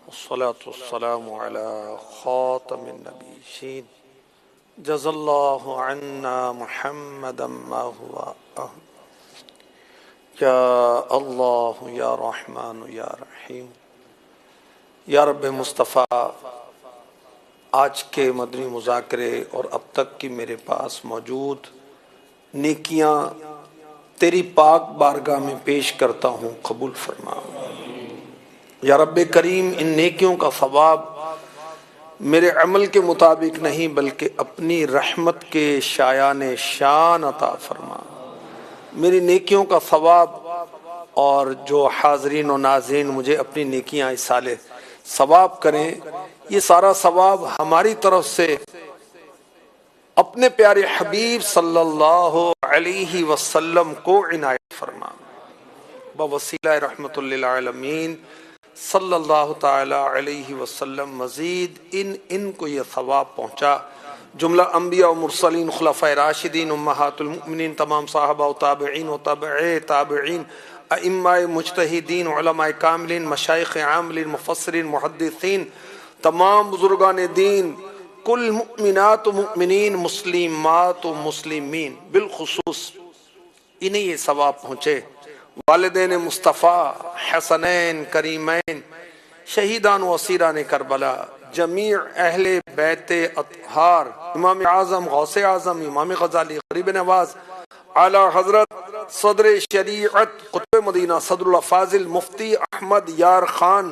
والصلاة والسلام على خاتم النبيين جزا الله عنا محمدا ما هو أهل یا اللہ یا رحمان یا رحیم یا رب مصطفیٰ، آج کے مدنی مذاکرے اور اب تک کی میرے پاس موجود نیکیاں تیری پاک بارگاہ میں پیش کرتا ہوں، قبول فرما۔ یا رب کریم، ان نیکیوں کا ثواب میرے عمل کے مطابق نہیں بلکہ اپنی رحمت کے شایان شان عطا فرما۔ میری نیکیوں کا ثواب اور جو حاضرین و ناظرین مجھے اپنی نیکیاں اصالے ثواب کریں، یہ سارا ثواب ہماری طرف سے اپنے پیارے حبیب صلی اللہ علیہ وسلم کو عنایت فرما۔ بوسیلہ رحمت للعالمین صلی اللہ تعالی علیہ وسلم مزید ان کو یہ ثواب پہنچا۔ جملہ انبیاء و مرسلین، خلفاء راشدین، امہات المؤمنین، تمام صحابہ و تابعین و تابع تابعین، ائمہ مجتہدین، علماء کاملین، مشائخ عاملین، مفسرین، محدثین، تمام بزرگان دین، کل مؤمنات و مؤمنین، مسلمات و مسلمین، بالخصوص انہیں یہ ثواب پہنچے۔ والدین مصطفیٰ، حسنین کریمین، شہیدان و اسیران کربلا، جمیع اہل بیت اطہار، امام اعظم، غوث اعظم، امام غزالی، غریب نواز، اعلیٰ حضرت صدر شریعت قطب مدینہ صدر الفاضل مفتی احمد یار خان،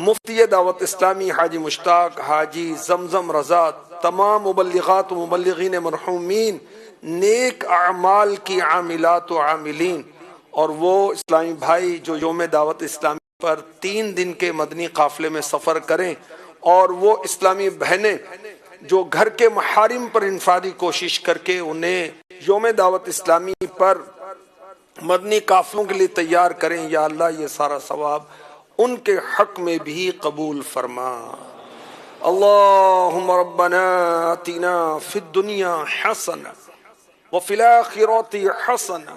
مفتی دعوت اسلامی حاجی مشتاق حاجی زمزم رضا، تمام مبلغات و مبلغین مرحومین، نیک اعمال کی عاملات و عاملین، اور وہ اسلامی بھائی جو یوم دعوت اسلامی پر 3 دن کے مدنی قافلے میں سفر کریں، اور وہ اسلامی بہنیں جو گھر کے محارم پر انفرادی کوشش کر کے انہیں یوم دعوت اسلامی پر مدنی قافلوں کے لیے تیار کریں، یا اللہ یہ سارا ثواب ان کے حق میں بھی قبول فرما۔ اللہم ربنا آتنا فی الدنیا حسنہ وفی الآخرۃ حسنہ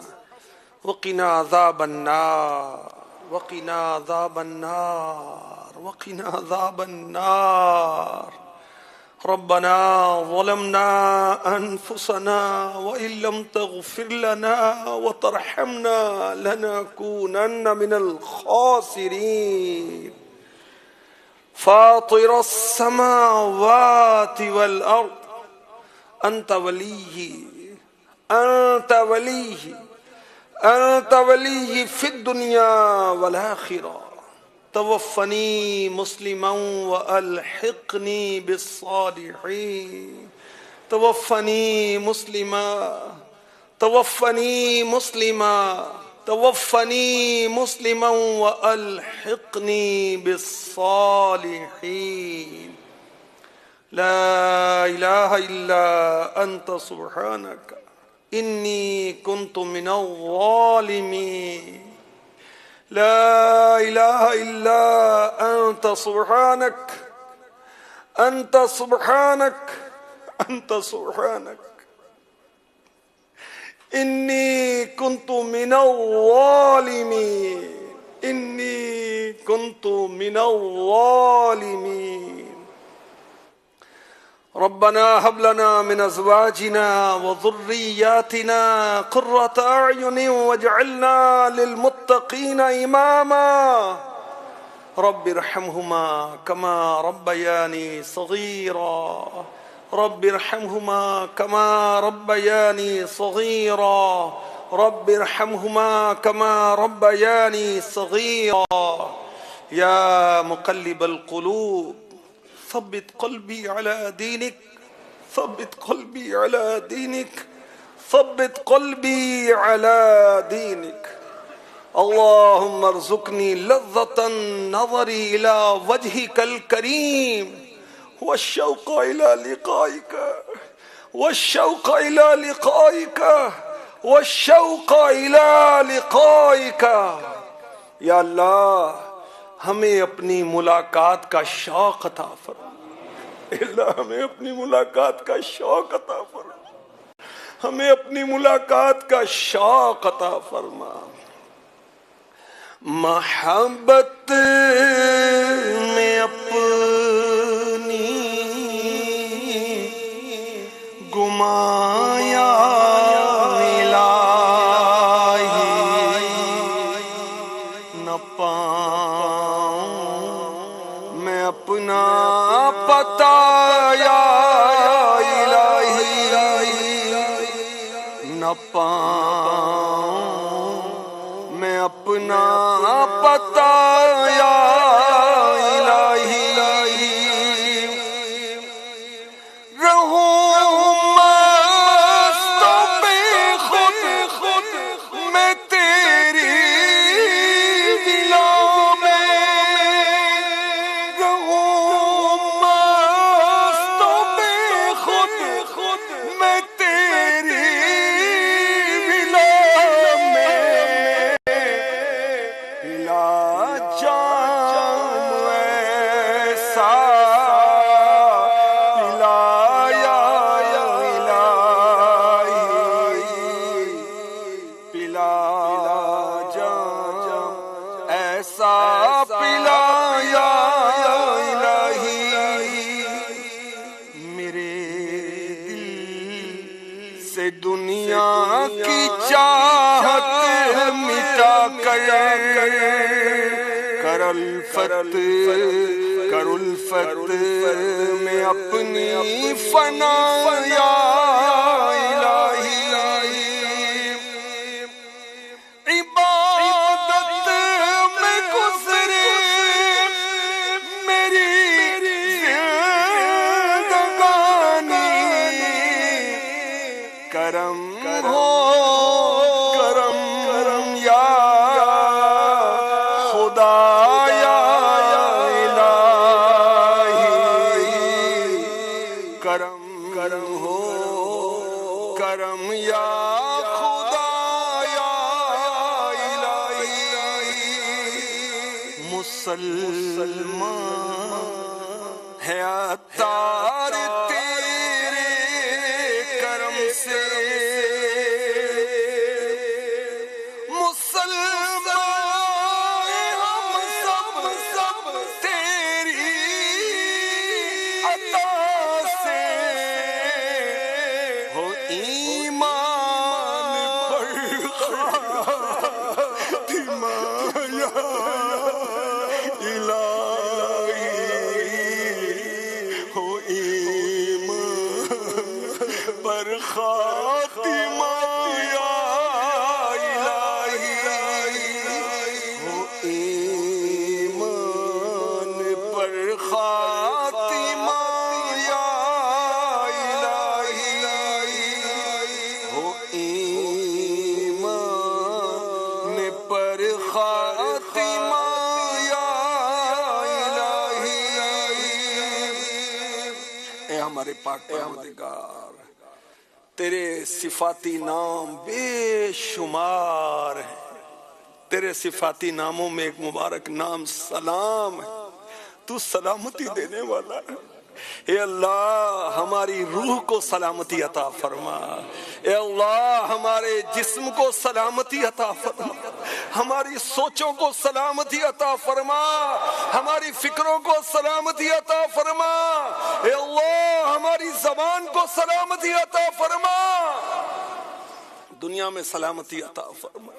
وقنا عذاب النار وقنا عذاب النار وقنا عذاب النار۔ ربنا ظلمنا انفسنا وان لم تغفر لنا وترحمنا لنكونن من الخاسرين۔ فاطر السماوات والارض انت ولي في الدنيا والآخرة، توفني مسلما وألحقني بالصالحين، توفني مسلما وألحقني بالصالحين۔ لا إله إلا أنت سبحانك انی کنت من الظالمین۔ لا الہ الا انت سبحانک انت سبحانک انت سبحانک انی کنت من الظالمین، انی کنت من الظالمین۔ ربنا هب لنا من ازواجنا وذرياتنا قرة اعين واجعلنا للمتقين اماما۔ رب ارحمهما كما ربياني صغيرا، رب ارحمهما كما ربياني صغيرا، رب ارحمهما كما ربياني صغيرا۔ يا مقلب القلوب ثبت قلبي على دينك، ثبت قلبي على دينك، ثبت قلبي على دينك۔ اللهم ارزقني لذة النظر إلى وجهك الكريم والشوق إلى لقائك، والشوق إلى لقائك، والشوق إلى لقائك۔ یا اللہ ہمیں اپنی ملاقات کا شوق عطا فرما، اللہ ہمیں اپنی ملاقات کا شوق عطا فرما، ہمیں اپنی ملاقات کا شوق عطا فرما۔ محبت میں اپنا پتا یا الہی نہ پاؤں میں اپنا پتا یا الہی رہوں مست بے خود میں تیری ولا میں رہوں مست بے خود میں تیری ولا میں پلا جام ایسا پلا یا الہی میرے دل سے دنیا کی چاہت مٹا کر الفت میں اپنی فنا یا الہی کرم یا خدا یا الہی کرم ہو کرم یا خدا یا الہی مسلمان ہے عطار تیرے کرم سے مسلمان ہم سب تیری عطا سے ہو ایمان پر خاتمہ یا الہی ہو ایمان پر خاتمہ یا الہی ہو ایمان پر خاتمہ یا الہی ہو ایمان پر خاتمہ یا الہی اے ہمارے پاک پروردگار تیرے صفاتی نام بے شمار ہیں تیرے صفاتی ناموں میں ایک مبارک نام سلام ہے تو سلامتی دینے والا ہے اے اللہ ہماری روح کو سلامتی عطا فرما اے اللہ ہمارے جسم کو سلامتی عطا فرما ہماری سوچوں کو سلامتی عطا فرما ہماری فکروں کو سلامتی عطا فرما اے اللہ ہماری زبان کو سلامتی عطا فرما دنیا میں سلامتی عطا فرما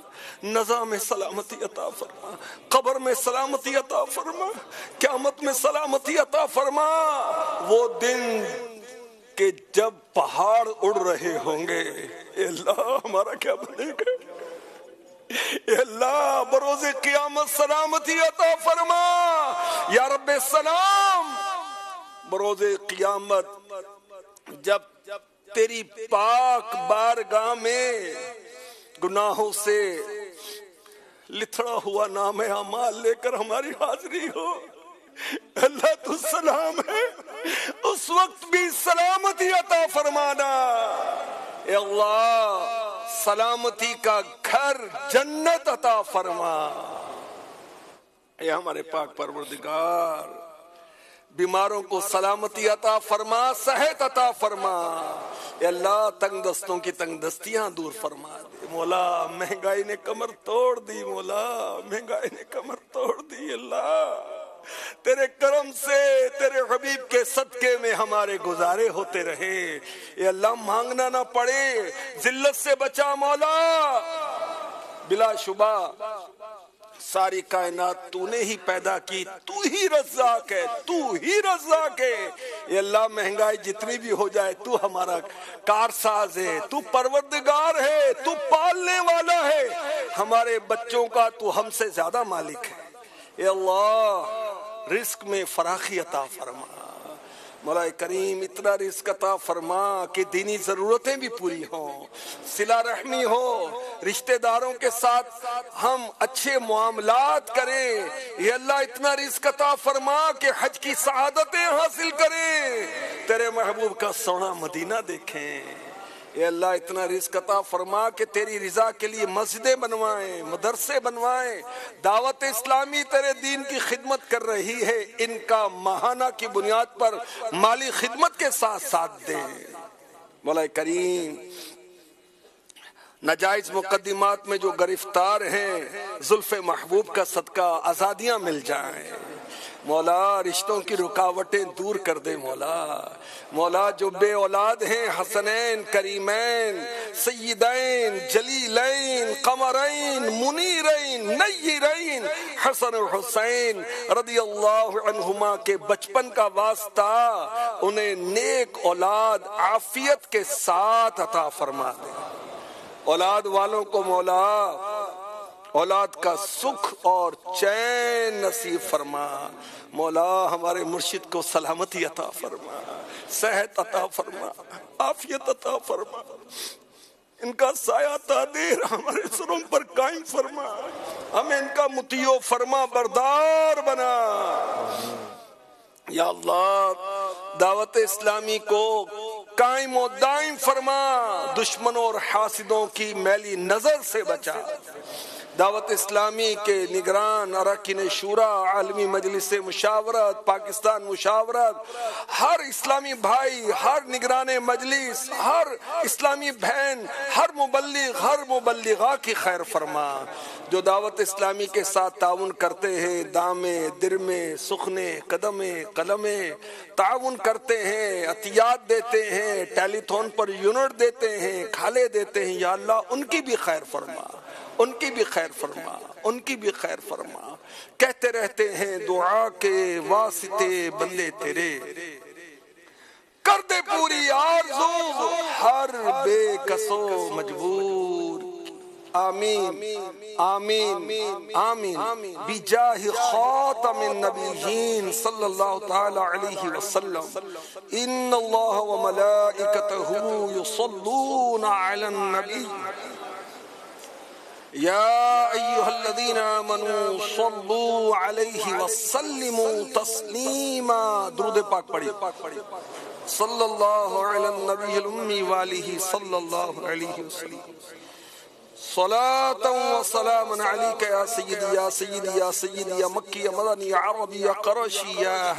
نزا میں سلامتی عطا فرما قبر میں سلامتی عطا فرما قیامت میں سلامتی عطا فرما وہ دن کہ جب پہاڑ اڑ رہے ہوں گے اے اللہ ہمارا کیا بنے گا اے اللہ بروز قیامت سلامتی عطا فرما یا رب السلام بروز قیامت جب تیری پاک بارگاہ میں گناہوں سے لتھڑا ہوا نام اعمال لے کر ہماری حاضری ہو اللہ تو سلام ہے اس وقت بھی سلامتی عطا فرمانا اے اللہ سلامتی کا گھر جنت عطا فرما اے ہمارے پاک پروردگار بیماروں کو سلامتی عطا فرما صحت عطا فرما اے اللہ تنگ دستوں کی تنگ دستیاں دور فرما دے مولا مہنگائی نے کمر توڑ دی مولا مہنگائی نے کمر توڑ دی اللہ تیرے کرم سے تیرے حبیب کے صدقے میں ہمارے گزارے ہوتے رہے اے اللہ مانگنا نہ پڑے ذلت سے بچا مولا بلا شبہ ساری کائنات تو نے ہی پیدا کی، تو ہی رزاق ہے، تو ہی رزاق ہے۔ اے اللہ مہنگائی جتنی بھی ہو جائے تو ہمارا کارساز ہے، تو پروردگار ہے، تو پالنے والا ہے، ہمارے بچوں کا تو ہم سے زیادہ مالک ہے۔ اے اللہ رزق میں فراخی عطا فرما، مولا کریم اتنا رزق عطا فرما کہ دینی ضرورتیں بھی پوری ہوں، صلہ رحمی ہو، رشتہ داروں کے ساتھ ہم اچھے معاملات کریں۔ یہ اللہ اتنا رزق عطا فرما کہ حج کی سعادتیں حاصل کریں، تیرے محبوب کا سونا مدینہ دیکھیں۔ اے اللہ اتنا رزق عطا فرما کہ تیری رضا کے لیے مسجدیں بنوائیں، مدرسے بنوائیں، دعوت اسلامی تیرے دین کی خدمت کر رہی ہے، ان کا ماہانہ کی بنیاد پر مالی خدمت کے ساتھ ساتھ دیں۔ مولا کریم ناجائز مقدمات میں جو گرفتار ہیں، زلف محبوب کا صدقہ آزادیاں مل جائیں۔ مولا رشتوں کی رکاوٹیں دور کر دے مولا۔ مولا جو بے اولاد ہیں، حسنین، کریمین، سیدین، جلیلین، قمرین، منیرین، نیرین، حسن و حسین رضی اللہ عنہما کے بچپن کا واسطہ انہیں نیک اولاد عافیت کے ساتھ عطا فرما دے۔ اولاد والوں کو مولا اولاد کا سکھ اور چین نصیب فرما۔ مولا ہمارے مرشد کو سلامتی عطا فرما، صحت عطا فرما، عافیت عطا فرما، ان کا سایہ تادیر ہمارے سروں پر قائم فرما، ہمیں ان کا مطیع و فرما بردار بنا۔ یا اللہ دعوت اسلامی کو قائم و دائم فرما، دشمنوں اور حاسدوں کی میلی نظر سے بچا۔ دعوت اسلامی کے نگران، اراکین شورا، عالمی مجلس مشاورت، پاکستان مشاورت، ہر اسلامی بھائی، ہر نگران مجلس، ہر اسلامی بہن، ہر مبلغ، ہر مبلغہ کی خیر فرما۔ جو دعوت اسلامی کے ساتھ تعاون کرتے ہیں، دامے، درمے، سخنے، قدمے، قلمے تعاون کرتے ہیں، عطیات دیتے ہیں، ٹیلی تھون پر یونٹ دیتے ہیں، کھالے دیتے ہیں، یا اللہ ان کی بھی خیر فرما، ان کی بھی خیر فرما، ان کی بھی خیر فرما۔ کہتے رہتے ہیں دعا کے واسطے بندے تیرے، کر دے پوری آرزو ہر بے کسو مجبور۔ آمین آمین آمین بجاہ خاتم النبیین صلی اللہ تعالی علیہ وسلم۔ ان اللہ وملائکتہ یصلون علی النبی یا ایہا الذین آمنوا صلوا علیہ وسلموا تسلیما۔ درود پاک پڑھی، صلی اللہ علی النبی الامی والہ صلی اللہ علیہ وسلم۔ صلاة و سلام علیک یا سیدی یا سیدی یا سیدی یا مکی یا مدنی یا عربی یا قرشی یا